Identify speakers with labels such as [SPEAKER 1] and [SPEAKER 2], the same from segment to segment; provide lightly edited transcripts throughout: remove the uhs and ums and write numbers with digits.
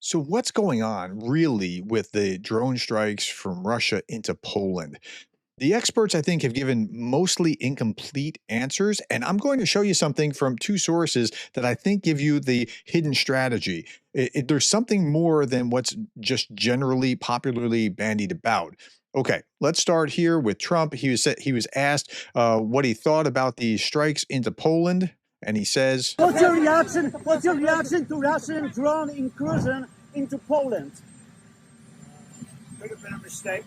[SPEAKER 1] So, what's going on really with the drone strikes from Russia into Poland? The experts, I think, have given mostly incomplete answers, and I'm going to show you something from two sources that I think give you the hidden strategy. There's something more than what's just generally popularly bandied about. Okay, let's start here with Trump. He was asked what he thought about the strikes into Poland, and he says,
[SPEAKER 2] What's your reaction? What's your reaction to Russian drone incursion into Poland?
[SPEAKER 3] Could have been a mistake.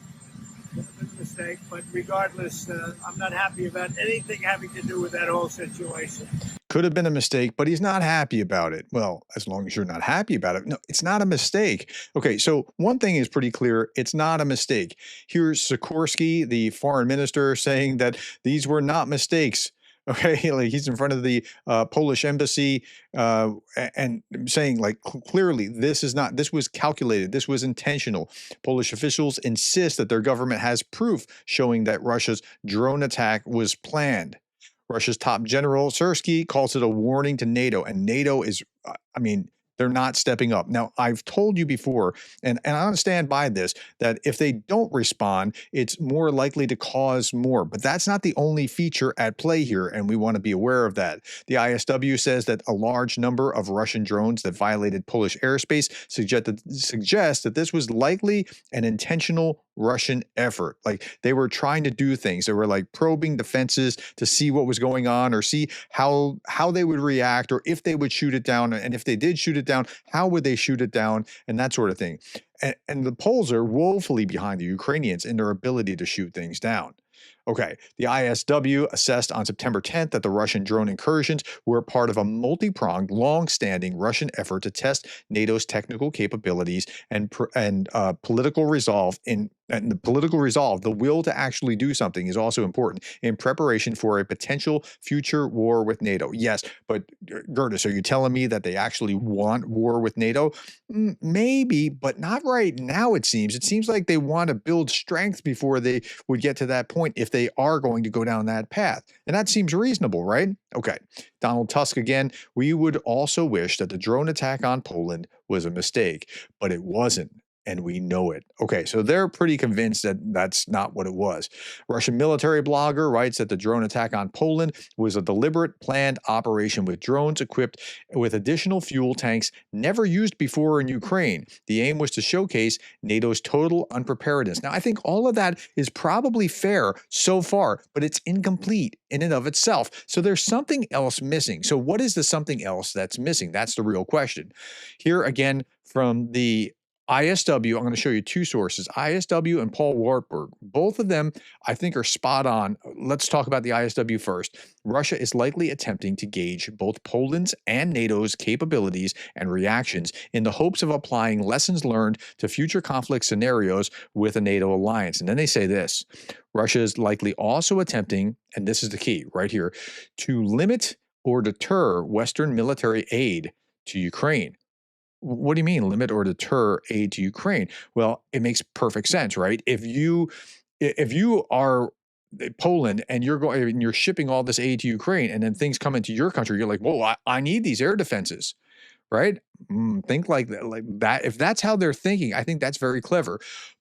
[SPEAKER 3] Could have been a mistake. But regardless, I'm not happy about anything having to do with that whole situation.
[SPEAKER 1] could have been a mistake, but he's not happy about it. Well, as long as you're not happy about it. No, it's not a mistake. Okay, so one thing is pretty clear. It's not a mistake. Here's Sikorsky, the foreign minister, saying that these were not mistakes. Okay, like he's in front of the Polish embassy and saying, like, clearly, this was calculated, this was intentional. Polish officials insist that their government has proof showing that Russia's drone attack was planned. Russia's top general, Sersky, calls it a warning to NATO, and NATO is, I mean, they're not stepping up. Now, I've told you before, and I understand by this, that if they don't respond, it's more likely to cause more. But that's not the only feature at play here, and we want to be aware of that. The ISW says that a large number of Russian drones that violated Polish airspace suggest that this was likely an intentional Russian effort. Like they were trying to do things. They were like probing defenses to see what was going on or see how they would react or if they would shoot it down. And if they did shoot it down, how would they shoot it down and that sort of thing. And the Poles are woefully behind the Ukrainians in their ability to shoot things down. Okay, the ISW assessed on September 10th that the Russian drone incursions were part of a multi-pronged, long-standing Russian effort to test NATO's technical capabilities and political resolve the political resolve, the will to actually do something is also important in preparation for a potential future war with NATO. Yes, but Gerdes, are you telling me that they actually want war with NATO? Maybe, but not right now, it seems. It seems like they want to build strength before they would get to that point if they are going to go down that path. And that seems reasonable, right? Okay. Donald Tusk again. We would also wish that the drone attack on Poland was a mistake, but it wasn't. And we know it. Okay, so they're pretty convinced that that's not what it was. Russian military blogger writes that the drone attack on Poland was a deliberate, planned operation with drones equipped with additional fuel tanks never used before in Ukraine. The aim was to showcase NATO's total unpreparedness. Now, I think all of that is probably fair so far, but it's incomplete in and of itself. So there's something else missing. So what is the something else that's missing? That's the real question. Here again from the ISW, I'm going to show you two sources, ISW and Paul Wartburg. Both of them, I think, are spot on. Let's talk about the ISW first. Russia is likely attempting to gauge both Poland's and NATO's capabilities and reactions in the hopes of applying lessons learned to future conflict scenarios with a NATO alliance. And then they say this, Russia is likely also attempting, and this is the key right here, to limit or deter Western military aid to Ukraine. What do you mean limit or deter aid to Ukraine? Well, it makes perfect sense, right? If you are Poland and you're shipping all this aid to Ukraine and then things come into your country, you're like, whoa, I need these air defenses, right? Think like that. If that's how they're thinking, I think that's very clever.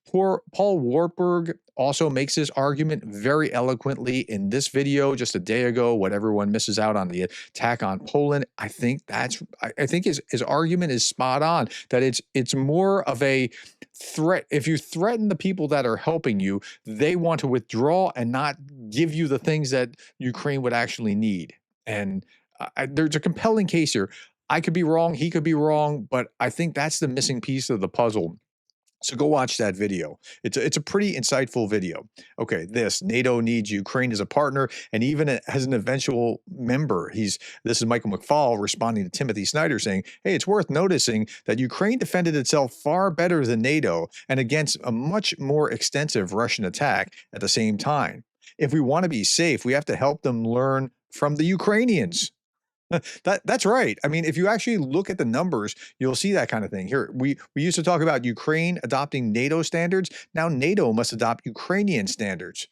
[SPEAKER 1] Poor Paul Wartburg also makes this argument very eloquently in this video just a day ago. What everyone misses out on the attack on Poland. I think his argument is spot on. That it's more of a threat. If you threaten the people that are helping you, they want to withdraw and not give you the things that Ukraine would actually need. And there's a compelling case here. I could be wrong, he could be wrong, but I think that's the missing piece of the puzzle. So go watch that video. It's a pretty insightful video. Okay, NATO needs Ukraine as a partner and even as an eventual member. This is Michael McFaul responding to Timothy Snyder saying, hey, it's worth noticing that Ukraine defended itself far better than NATO and against a much more extensive Russian attack at the same time. If we want to be safe, we have to help them learn from the Ukrainians. That's right. I mean, if you actually look at the numbers, you'll see that kind of thing. Here, we used to talk about Ukraine adopting NATO standards. Now NATO must adopt Ukrainian standards.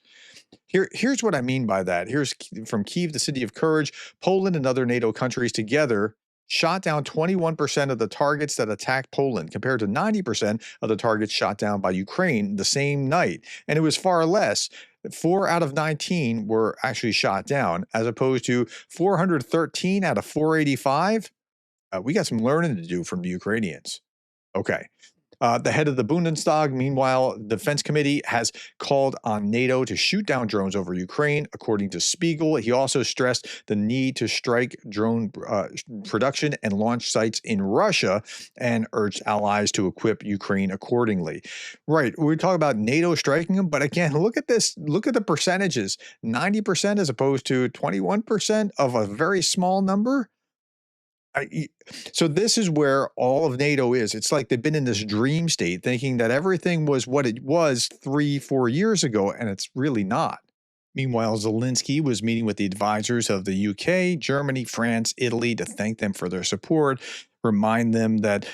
[SPEAKER 1] Here's what I mean by that. Here's from Kyiv, the city of courage. Poland and other NATO countries together shot down 21% of the targets that attacked Poland, compared to 90% of the targets shot down by Ukraine the same night. And it was far less. 4 out of 19 were actually shot down, as opposed to 413 out of 485. We got some learning to do from the Ukrainians. Okay. The head of the Bundestag, meanwhile, the Defense Committee has called on NATO to shoot down drones over Ukraine, according to Spiegel. He also stressed the need to strike drone production and launch sites in Russia and urged allies to equip Ukraine accordingly. Right. We talk about NATO striking them, but again, look at this. Look at the percentages. 90% as opposed to 21% of a very small number. So this is where all of NATO is. It's like they've been in this dream state, thinking that everything was what it was 3-4 years ago, and it's really not. Meanwhile, Zelensky was meeting with the advisors of the UK, Germany, France, Italy to thank them for their support, remind them that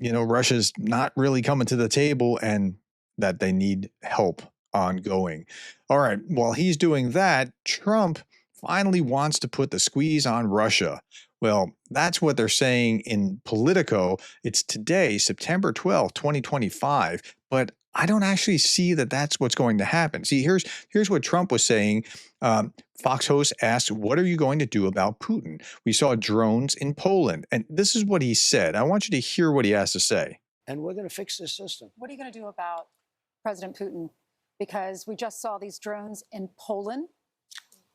[SPEAKER 1] Russia's not really coming to the table and that they need help ongoing. All right, while he's doing that, Trump finally wants to put the squeeze on Russia. Well, that's what they're saying in Politico. It's today, September 12th, 2025, but I don't actually see that that's what's going to happen. See, here's what Trump was saying. Fox host asked, what are you going to do about Putin? We saw drones in Poland, and this is what he said. I want you to hear what he has to say.
[SPEAKER 4] And we're going to fix this system.
[SPEAKER 5] What are you going to do about President Putin? Because we just saw these drones in Poland.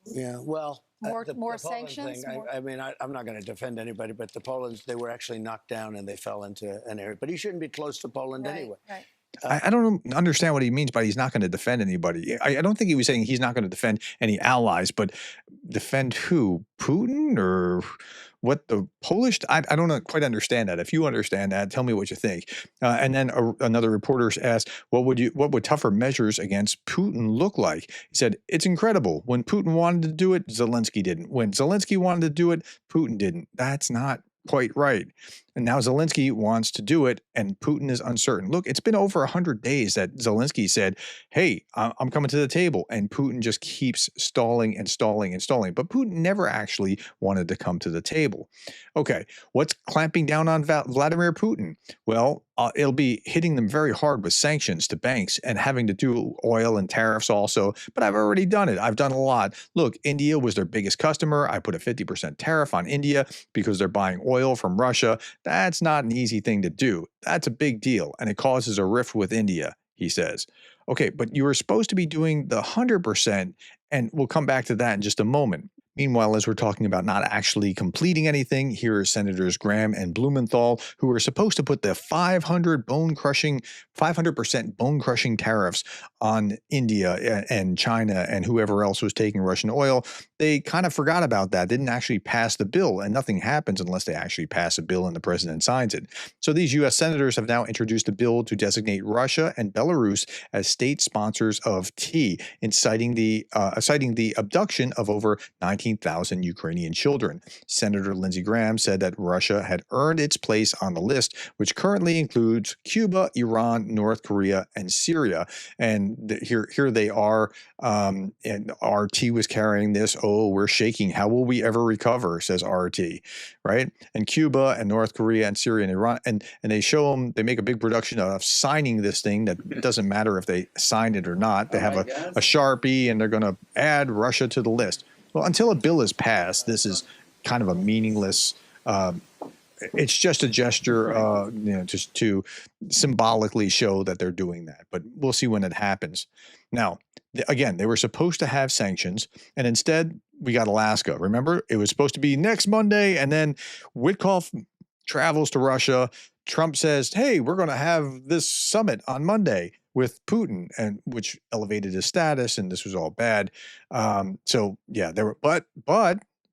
[SPEAKER 4] Yeah, well,
[SPEAKER 5] more
[SPEAKER 4] the
[SPEAKER 5] sanctions.
[SPEAKER 4] Thing, I mean, I'm not going to defend anybody, but the Poland's, they were actually knocked down and they fell into an area. But he shouldn't be close to Poland anyway.
[SPEAKER 5] Right.
[SPEAKER 1] I don't understand what he means by he's not going to defend anybody. I don't think he was saying he's not going to defend any allies, but defend who? Putin or what? The Polish? I don't quite understand that. If you understand that, tell me what you think. And then another reporter asked, what would tougher measures against Putin look like? He said, it's incredible. When Putin wanted to do it, Zelensky didn't. When Zelensky wanted to do it, Putin didn't. That's not quite right. And now Zelensky wants to do it, and Putin is uncertain. Look, it's been over 100 days that Zelensky said, hey, I'm coming to the table, and Putin just keeps stalling and stalling and stalling. But Putin never actually wanted to come to the table. Okay, what's clamping down on Vladimir Putin? Well, it'll be hitting them very hard with sanctions to banks and having to do oil and tariffs also. But I've already done it. I've done a lot. Look, India was their biggest customer. I put a 50% tariff on India because they're buying oil from Russia. That's not an easy thing to do. That's a big deal, and it causes a rift with India, he says. Okay, but you were supposed to be doing the 100%, and we'll come back to that in just a moment. Meanwhile, as we're talking about not actually completing anything, here are Senators Graham and Blumenthal, who are supposed to put the 500% bone-crushing tariffs on India and China and whoever else was taking Russian oil. They kind of forgot about that, didn't actually pass the bill, and nothing happens unless they actually pass a bill and the president signs it. So these U.S. senators have now introduced a bill to designate Russia and Belarus as state sponsors of tea, citing the abduction of over 19,000 Ukrainian children. Senator Lindsey Graham said that Russia had earned its place on the list, which currently includes Cuba, Iran, North Korea, and Syria. And here they are. And RT was carrying this. Oh, we're shaking. How will we ever recover? Says RT, right? And Cuba and North Korea and Syria and Iran. And they show them, they make a big production of signing this thing that it doesn't matter if they sign it or not. They have a Sharpie and they're going to add Russia to the list. Well, until a bill is passed, this is kind of a meaningless. It's just a gesture, just to symbolically show that they're doing that. But we'll see when it happens. Now, again, they were supposed to have sanctions, and instead we got Alaska. Remember, it was supposed to be next Monday, and then Witkoff travels to Russia. Trump says, "Hey, we're going to have this summit on Monday with Putin," and which elevated his status, and this was all bad. So yeah, there were,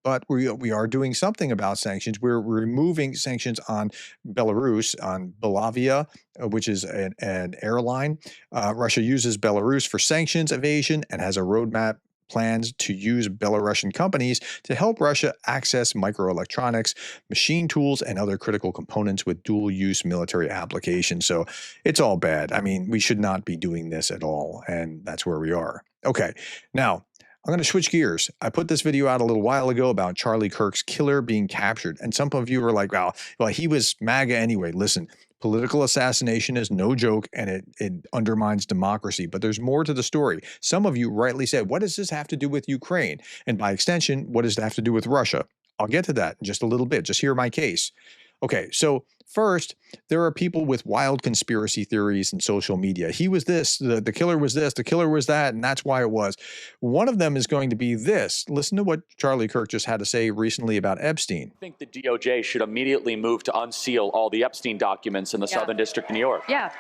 [SPEAKER 1] but we are doing something about sanctions. We're removing sanctions on Belarus, on Belavia, which is an airline. Russia uses Belarus for sanctions evasion and has a roadmap plans to use Belarusian companies to help Russia access microelectronics, machine tools, and other critical components with dual-use military applications. So it's all bad. I mean, we should not be doing this at all, and that's where we are. Okay, now I'm going to switch gears. I put this video out a little while ago about Charlie Kirk's killer being captured. And some of you were like, well, he was MAGA anyway. Listen, political assassination is no joke and it undermines democracy. But there's more to the story. Some of you rightly said, what does this have to do with Ukraine? And by extension, what does it have to do with Russia? I'll get to that in just a little bit. Just hear my case. Okay, so first, there are people with wild conspiracy theories in social media. He was this, the killer was this, the killer was that, and that's why it was. One of them is going to be this. Listen to what Charlie Kirk just had to say recently about Epstein.
[SPEAKER 6] I think the DOJ should immediately move to unseal all the Epstein documents in the Southern District of New York.
[SPEAKER 7] Yeah.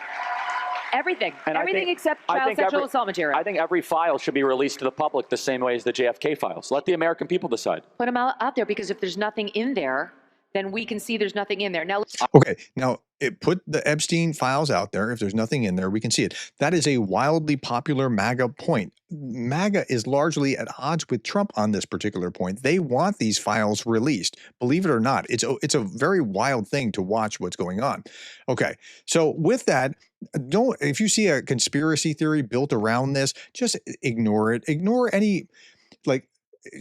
[SPEAKER 7] Everything.
[SPEAKER 6] And
[SPEAKER 7] Everything except child sexual assault material.
[SPEAKER 6] I think every file should be released to the public the same way as the JFK files. Let the American people decide.
[SPEAKER 7] Put them out there, because if there's nothing in there, then we can see there's nothing in there. Now,
[SPEAKER 1] okay, now put the Epstein files out there. If there's nothing in there, we can see it. That is a wildly popular MAGA point. MAGA is largely at odds with Trump on this particular point. They want these files released. Believe it or not, it's a very wild thing to watch what's going on. Okay, so with that, if you see a conspiracy theory built around this, just ignore it. Ignore any,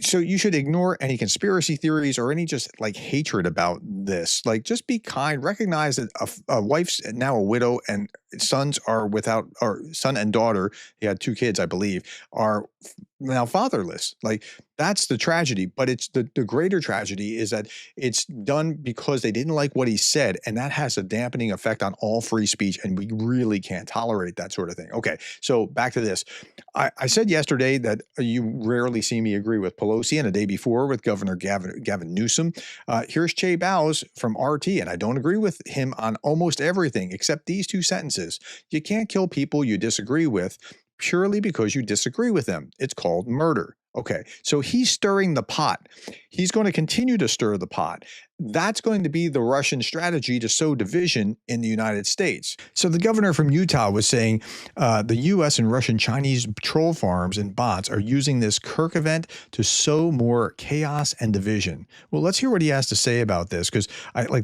[SPEAKER 1] so you should ignore any conspiracy theories or any just like hatred about this. Like, just be kind. Recognize that a wife's now a widow and sons are without, or son and daughter, he had 2 kids, I believe, are now fatherless. Like, that's the tragedy. But it's the greater tragedy is that it's done because they didn't like what he said. And that has a dampening effect on all free speech. And we really can't tolerate that sort of thing. Okay, so back to this. I said yesterday that you rarely see me agree with Pelosi, and the day before with Governor Gavin Newsom. Here's Che Bowes from RT, and I don't agree with him on almost everything except these 2 sentences. You can't kill people you disagree with purely because you disagree with them. It's called murder. Okay, so he's stirring the pot. He's going to continue to stir the pot. That's going to be the Russian strategy to sow division in the United States. So the governor from Utah was saying the U.S. and Russian Chinese troll farms and bots are using this Kirk event to sow more chaos and division. Well, let's hear what he has to say about this, because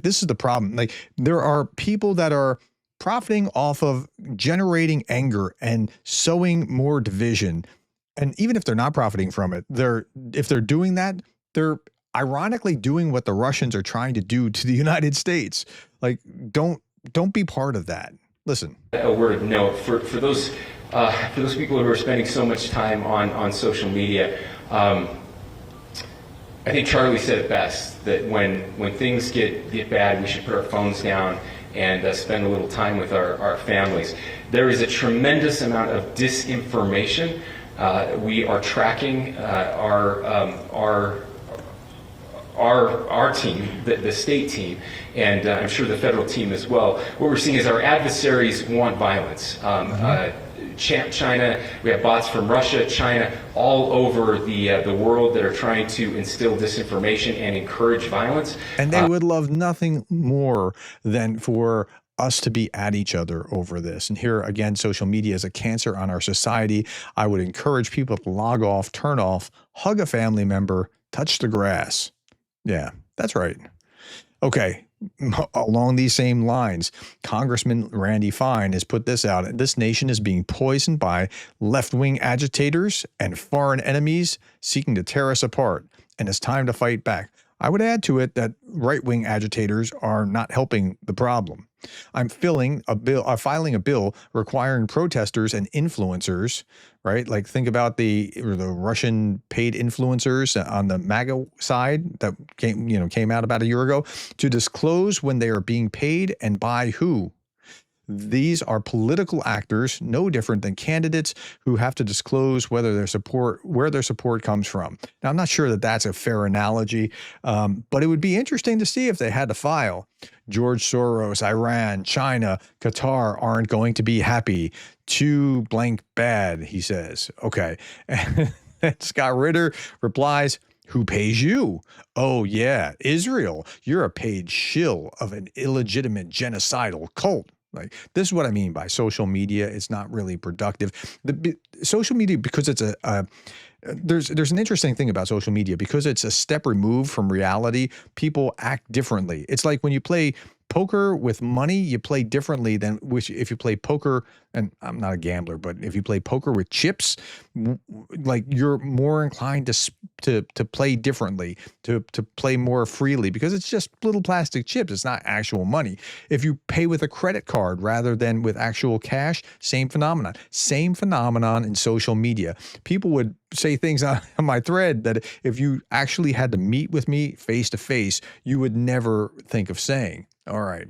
[SPEAKER 1] this is the problem. Like, there are people that are profiting off of generating anger and sowing more division. And even if they're not profiting from it, if they're doing that, they're ironically doing what the Russians are trying to do to the United States. Like, don't be part of that. Listen.
[SPEAKER 8] A word of note for those people who are spending so much time on social media. I think Charlie said it best, that when things get bad, we should put our phones down and spend a little time with our families. There is a tremendous amount of disinformation. We are tracking our team, the state team, and I'm sure the federal team as well. What we're seeing is our adversaries want violence. China, we have bots from Russia, China, all over the world that are trying to instill disinformation and encourage violence.
[SPEAKER 1] And they would love nothing more than for us to be at each other over this. And here again, social media is a cancer on our society. I would encourage people to log off, turn off, hug a family member, touch the grass. Yeah, that's right. Okay. Along these same lines, Congressman Randy Fine has put this out. This nation is being poisoned by left-wing agitators and foreign enemies seeking to tear us apart, and it's time to fight back. I would add to it that right-wing agitators are not helping the problem. I'm filing a bill requiring protesters and influencers, right? Like, think about the Russian paid influencers on the MAGA side that came out about a year ago, to disclose when they are being paid and by who. These are political actors, no different than candidates who have to disclose where their support comes from. Now, I'm not sure that that's a fair analogy, but it would be interesting to see if they had to file. George Soros, Iran, China, Qatar aren't going to be happy. Too blank bad, he says. Okay. And Scott Ritter replies, who pays you? Oh, yeah, Israel. You're a paid shill of an illegitimate genocidal cult. Like, this is what I mean by social media. It's not really productive. Social media, because it's there's an interesting thing about social media, because it's a step removed from reality. People act differently. It's like when you play poker with money, you play differently than if you play poker, and I'm not a gambler, but if you play poker with chips, like you're more inclined to play differently, to play more freely because it's just little plastic chips. It's not actual money. If you pay with a credit card rather than with actual cash, same phenomenon. Same phenomenon in social media. People would say things on my thread that if you actually had to meet with me face to face, you would never think of saying. All right.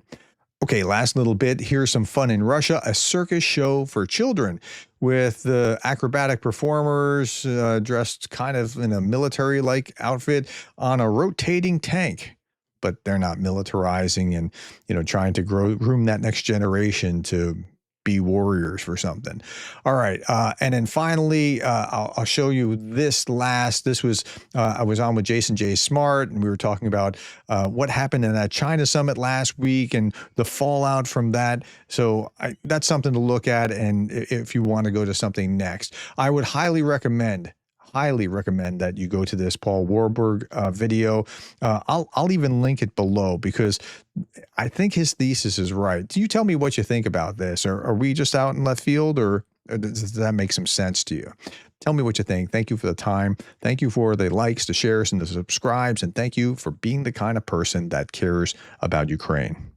[SPEAKER 1] Okay, last little bit. Here's some fun in Russia. A circus show for children with the acrobatic performers dressed kind of in a military-like outfit on a rotating tank. But they're not militarizing and, trying to groom that next generation to be warriors for something. All right. And then finally, I'll show you this last. This was, I was on with Jason J. Smart, and we were talking about what happened in that China summit last week and the fallout from that. So that's something to look at. And if you want to go to something next, I would highly recommend that you go to this Paul Warburg video. I'll even link it below because I think his thesis is right. Do you tell me what you think about this? Or are we just out in left field, or does that make some sense to you? Tell me what you think. Thank you for the time. Thank you for the likes, the shares, and the subscribes. And thank you for being the kind of person that cares about Ukraine.